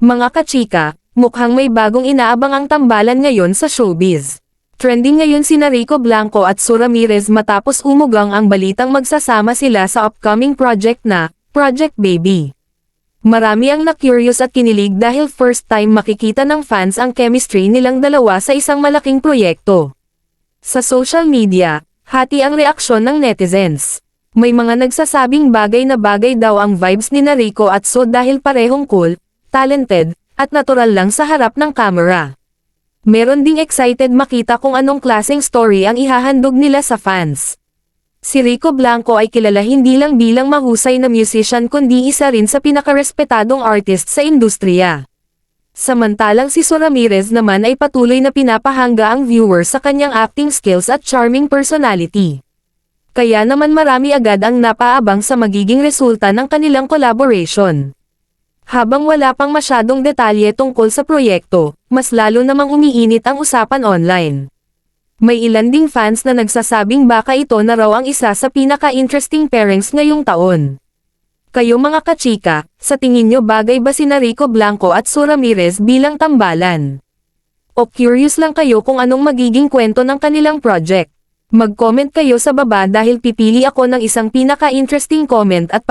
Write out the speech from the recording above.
Mga kachika, mukhang may bagong inaabang ang tambalan ngayon sa showbiz. Trending ngayon sina Rico Blanco at Sue Ramirez matapos umugang ang balitang magsasama sila sa upcoming project na Project Baby. Marami ang na-curious at kinilig dahil first time makikita ng fans ang chemistry nilang dalawa sa isang malaking proyekto. Sa social media, hati ang reaksyon ng netizens. May mga nagsasabing bagay na bagay daw ang vibes ni Rico at Sue dahil parehong cool, talented, at natural lang sa harap ng camera. Meron ding excited makita kung anong klaseng story ang ihahandog nila sa fans. Si Rico Blanco ay kilala hindi lang bilang mahusay na musician kundi isa rin sa pinakarespetadong artist sa industriya. Samantalang si Sue Ramirez naman ay patuloy na pinapahanga ang viewers sa kanyang acting skills at charming personality. Kaya naman marami agad ang napaabang sa magiging resulta ng kanilang collaboration. Habang wala pang masyadong detalye tungkol sa proyekto, mas lalo namang umiinit ang usapan online. May ilan ding fans na nagsasabing baka ito na raw ang isa sa pinaka-interesting pairings ngayong taon. Kayo mga kachika, sa tingin nyo bagay ba sina Rico Blanco at Sue Ramirez bilang tambalan? O curious lang kayo kung anong magiging kwento ng kanilang project? Mag-comment kayo sa baba dahil pipili ako ng isang pinaka-interesting comment at